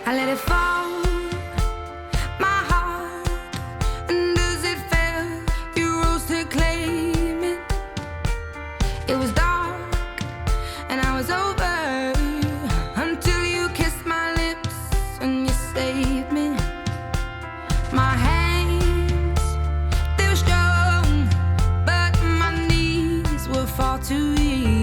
I let it fall, my heart, and as it fell, you rose to claim it. It was dark, and I was over, until you kissed my lips, and you saved me. My hands, they were strong, but my knees were far too weak.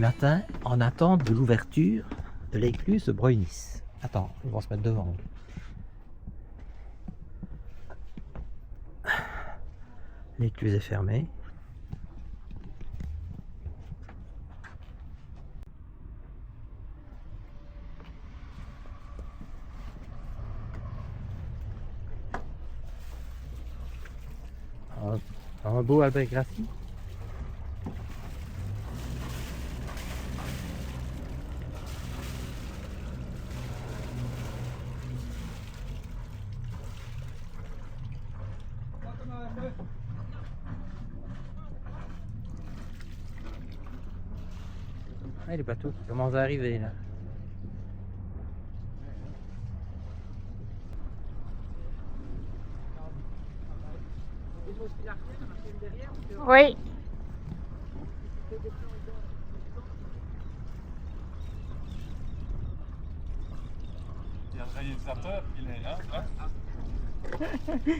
Matin, en attente de l'ouverture de l'écluse de Breunis. Attends, ils vont se mettre devant. L'écluse est fermée. Un beau Albert Grassi. Ah, les bateaux qui commencent à arriver là. Oui. Il y a le réalisateur, il est là. Hein?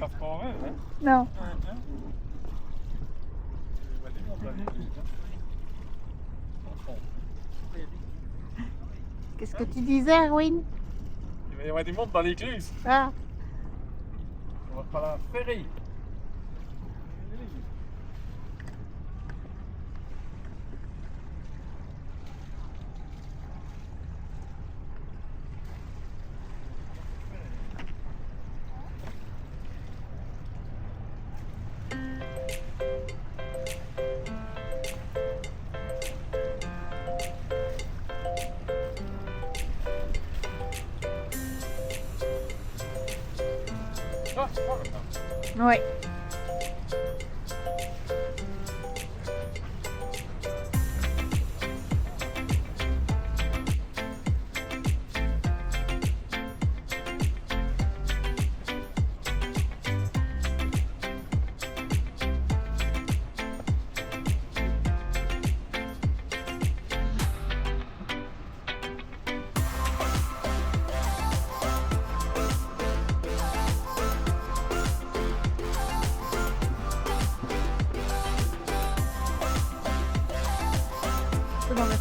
Pas pour eux, hein? Non. Qu'est-ce que tu disais, Erwin? Il va y avoir du monde dans l'écluse. Ah. On va falloir ferry. Ah, c'est pas comme ça. Oui. Dans le...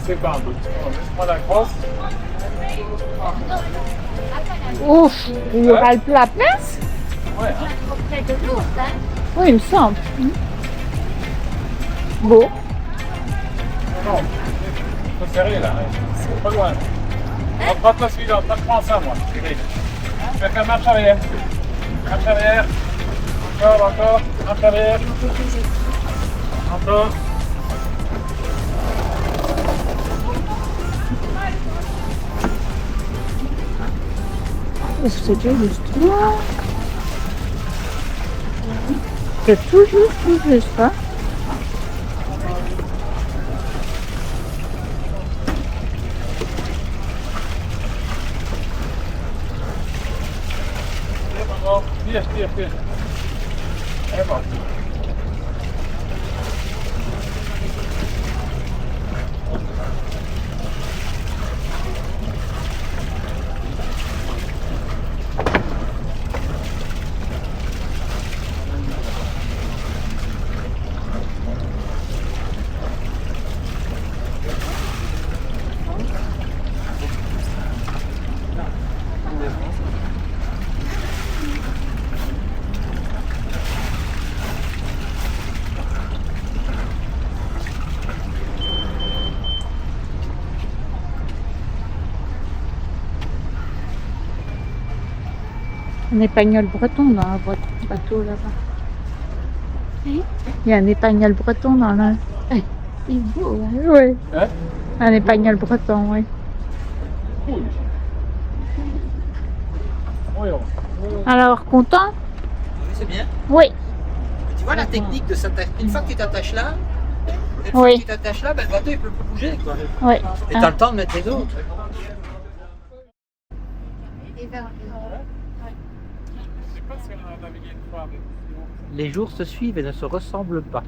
c'est pas un bout. On prend la grosse. Ouf, il y aura la place? Ouais, hein. Oui, il me semble. Bon. Non, faut serrer là. C'est pas loin. On prend la suivante. Moi, je prends ça, moi. Je vais faire marche arrière. Marche arrière. Encore. Marche arrière. Encore. C'est tout juste. C'est tout juste, hein? Tire. Et bon. Un épagnol breton dans le bateau là-bas. Il y a un épagnol breton dans le... Il est beau, oui. Hein? Un épagnol breton, oui. Oui. Voyons. Alors, content? Oui, c'est bien. Oui. Tu vois la technique de s'attacher. Une fois que tu t'attaches là, Oui. tu t'attaches là, ben, le bateau il peut plus bouger. Quoi. Oui. Et tu as le temps de mettre les autres. Je sais pas si on a navigué une fois avec. Les jours se suivent et ne se ressemblent pas.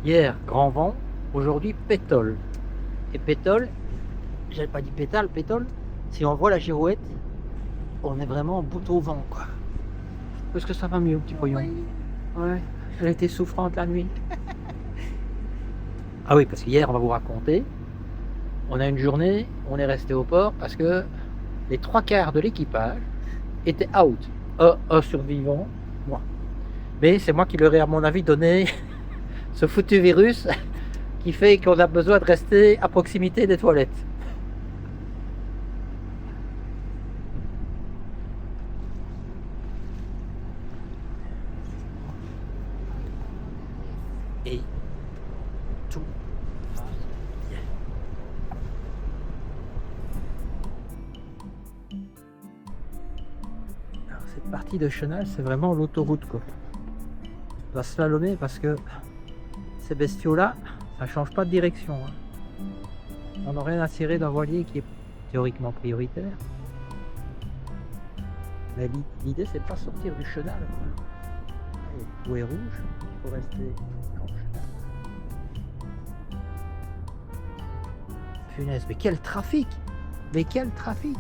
Hier, grand vent, aujourd'hui, pétole. Et pétole, j'avais pas dit pétale, pétole, si on voit la girouette, on est vraiment bout au vent, quoi. Est-ce que ça va mieux, petit poillon? Ouais, elle a été souffrante la nuit. Ah oui, parce qu'hier, on va vous raconter, on a une journée, on est resté au port parce que les 3/4 de l'équipage étaient out. Un survivant, moi. Mais c'est moi qui leur ai, à mon avis, donné ce foutu virus qui fait qu'on a besoin de rester à proximité des toilettes. Et tout va bien. Alors, cette partie de chenal, c'est vraiment l'autoroute, quoi. On va slalomer parce que ces bestiaux-là, ça change pas de direction. Hein. On n'a rien à cirer d'un voilier qui est théoriquement prioritaire. Mais l'idée, c'est de pas sortir du chenal. Et tout est rouge, il faut rester dans le chenal. Punaise, mais quel trafic! Mais quel trafic!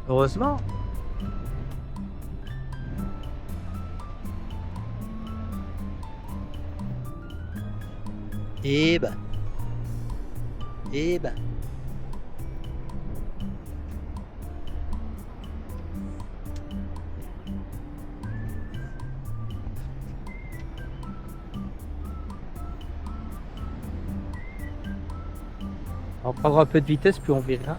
Heureusement. Eh ben. On prendra un peu de vitesse puis on verra.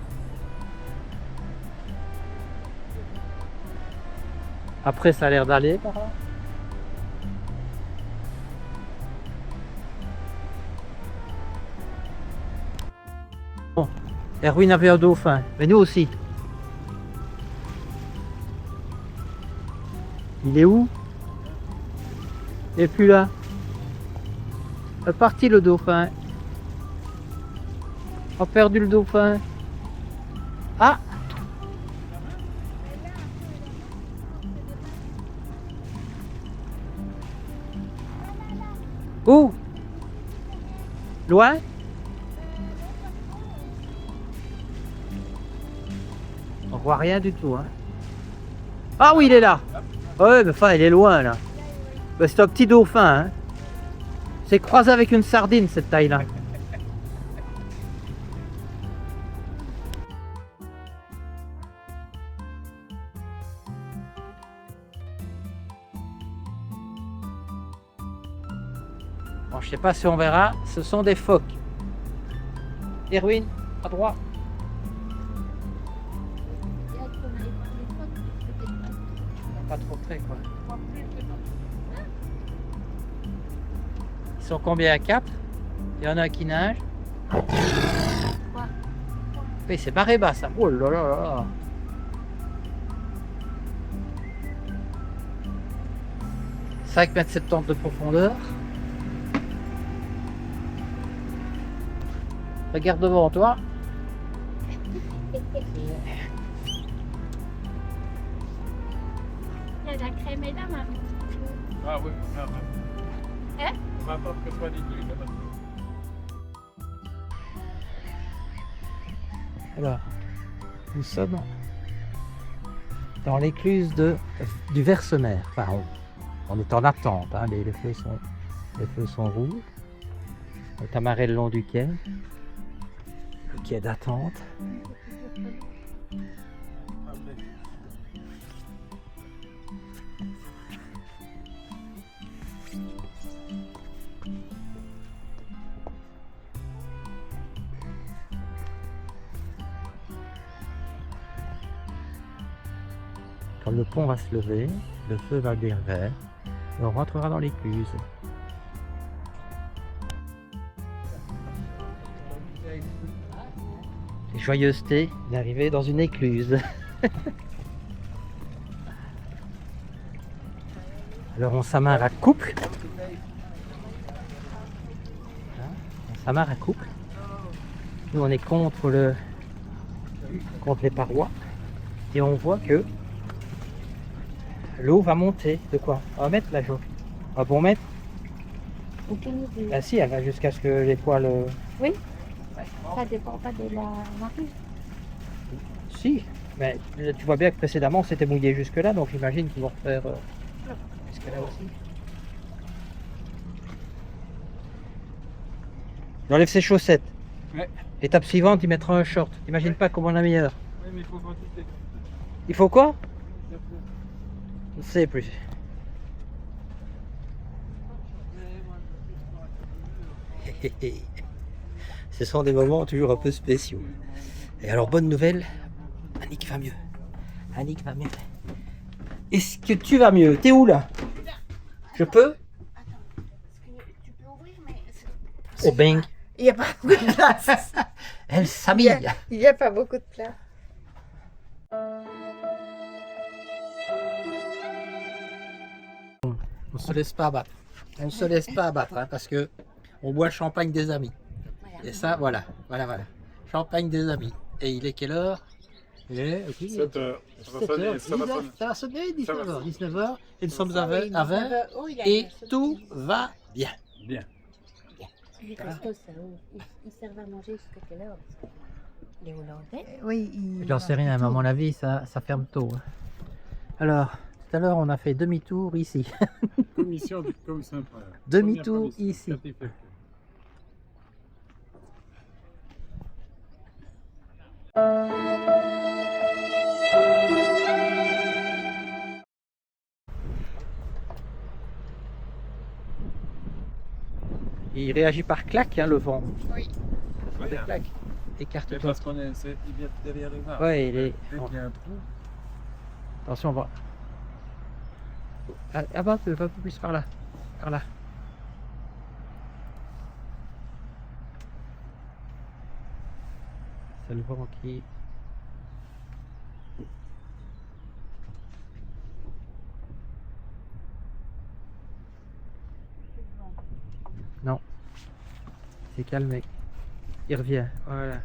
Après ça a l'air d'aller par là. Bon, Erwin avait un dauphin, mais nous aussi. Il est où? Il est plus là. Il est parti le dauphin. On a perdu le dauphin. Ah! Où? Loin? On voit rien du tout, hein. Ah oui, il est là. Ouais, mais enfin, il est loin, là. Bah, c'est un petit dauphin. Hein. C'est croisé avec une sardine cette taille-là. Bon, je sais pas si on verra. Ce sont des phoques. Erwin, à droite. Pas trop près quoi. Ils sont combien à 4? Il y en a qui nage. Oui, c'est barré bas ça. Oh là là là là. « 5,70 m de profondeur. Regarde devant toi. Il y a de la crème et de la marque. Ah oui, regarde. Hein? On va attendre que ce soit dilué. Alors, nous sommes dans l'écluse du Versemer. Enfin, on est en attente, hein, les feux sont rouges. On est amarré le long du quai. Le quai d'attente. Quand le pont va se lever, le feu va devenir vert et on rentrera dans l'écluse. Joyeuseté d'arriver dans une écluse. Alors on s'amarre à couple. On s'amarre à couple. Nous on est contre les parois et on voit que l'eau va monter. De quoi? On va mettre la jauge. On va bon mettre. Aucune idée. Ah si, elle va jusqu'à ce que les poils. Oui. Ça dépend pas de la marée. Si, mais tu vois bien que précédemment c'était mouillé jusque là, donc j'imagine qu'ils vont refaire jusque là aussi. J'enlève ses chaussettes. Ouais. Étape suivante, il mettra un short. T'imagines pas comment la meilleure. Oui, mais il faut quantité. Il faut quoi? Je ne sais plus. Ce sont des moments toujours un peu spéciaux. Et alors, bonne nouvelle, Annick va mieux. Annick va mieux. Est-ce que tu vas mieux? T'es où là? Je peux? Tu peux ouvrir, mais Oh bing. il n'y a pas beaucoup de place. Elle s'habille. Il n'y a pas beaucoup de place. On se laisse pas abattre. On se laisse pas abattre hein, parce que on boit le champagne des amis. Et ça, voilà. Champagne des amis. Et il est quelle heure? Il est 7 heures. Ça va sonner, ça va sonner. Ça va sonner 19h. 19h. Et nous sommes Ah à oui, 20. oh, il a Et bien sauté. tout va bien. Bien. Il est costaud, ça. Ils servent à manger jusqu'à quelle heure? Les Hollandais? Oui, J'en sais rien, mais à mon avis, ça ferme tôt. hein. Alors, tout à l'heure, on a fait demi-tour ici. Commission du commissaire. Demi-tour ici. Il réagit par claque, hein, le vent. Oui. Ça fait des claques. C'est Écarte-toi. parce qu'on est il vient derrière les arbres. Ouais, il est. Dès qu'il y a un trou, Attention, on va. Ah bah, un peu plus par là. Par là. C'est le vent qui. Non. C'est calmé. Il revient. Voilà.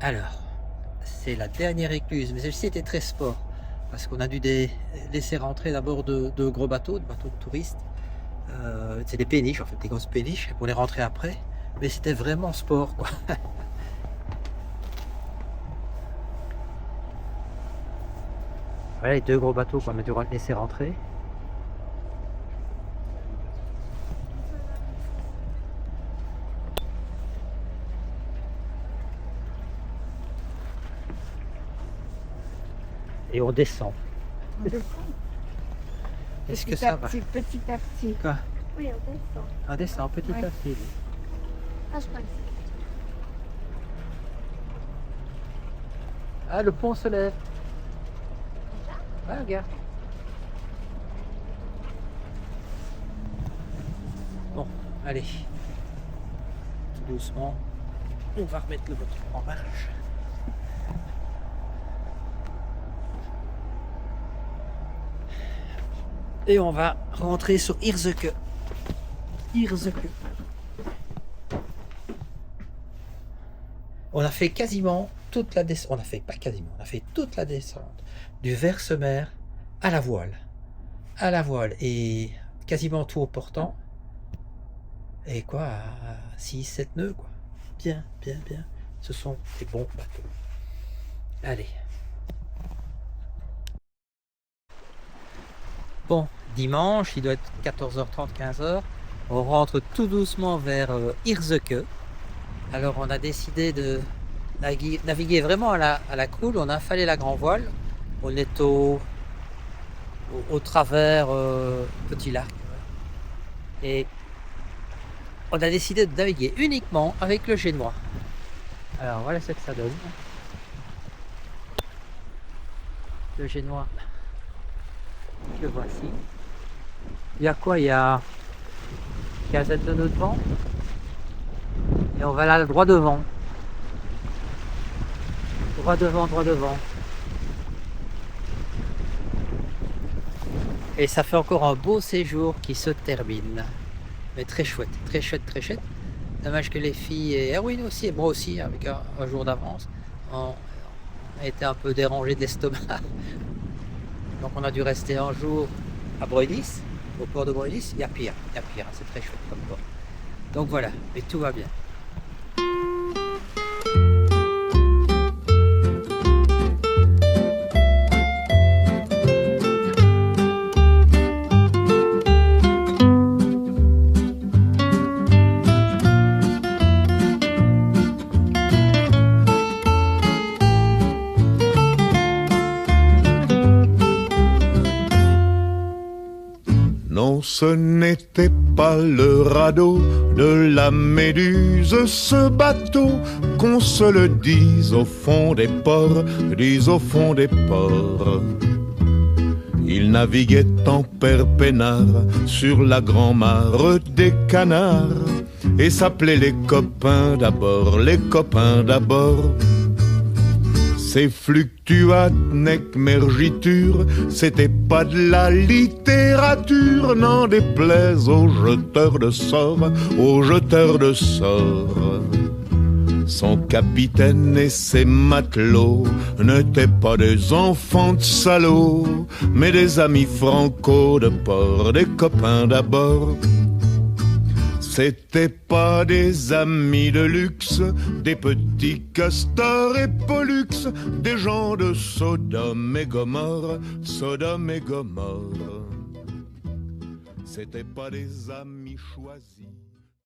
Alors, c'est la dernière écluse, mais celle-ci était très sport, parce qu'on a dû laisser rentrer d'abord de gros bateaux, de touristes. C'est des péniches, en fait, des grosses péniches, pour les rentrer après, mais c'était vraiment sport, quoi. Voilà les 2 gros bateaux qu'on a dû laisser rentrer. Et on descend. On descend. Est-ce que ça va? Petit à petit. Quoi? Oui, on descend. On descend petit à petit. Ah, je crois que Ah, le pont se lève. Ah, regarde. Bon, allez. Tout doucement. On va remettre le moteur en marche. Et on va rentrer sur Hirzeke. On a fait quasiment toute la descente. On a fait pas quasiment, on a fait toute la descente du Versemer à la voile. Et quasiment tout au portant. Et quoi, à 6-7 nœuds, quoi. Bien. Ce sont des bons bateaux. Allez. Bon, dimanche, il doit être 14h30, 15h. On rentre tout doucement vers Hirzeke. Alors on a décidé de naviguer vraiment à la cool. On a affalé la grand voile. On est au travers Petit Lac. Et on a décidé de naviguer uniquement avec le génois. Alors voilà ce que ça donne. Le génois. Le voici. Il y a quoi? Il y a une quinzaine de nœuds de vent. Et on va là droit devant. Droit devant. Et ça fait encore un beau séjour qui se termine. Mais très chouette. Dommage que les filles et Erwin aussi, et moi aussi, avec un jour d'avance, on a été un peu dérangé d'estomac. Donc on a dû rester un jour à Breuillis, au port de Breuillis. Il y a pire, c'est très chouette comme port. Donc voilà, mais tout va bien. Non, ce n'était pas le radeau de la Méduse, ce bateau, qu'on se le dise au fond des ports, Il naviguait en père peinard sur la grand-mare des canards et s'appelait les copains d'abord. Ces fluctuates nec mergiture, c'était pas de la littérature, n'en déplaise aux jeteurs de sorts, Son capitaine et ses matelots n'étaient pas des enfants de salauds, mais des amis franco de port, des copains d'abord. C'étaient pas des amis de luxe, des petits castors et pollux, des gens de Sodome et Gomorre. C'étaient pas des amis choisis.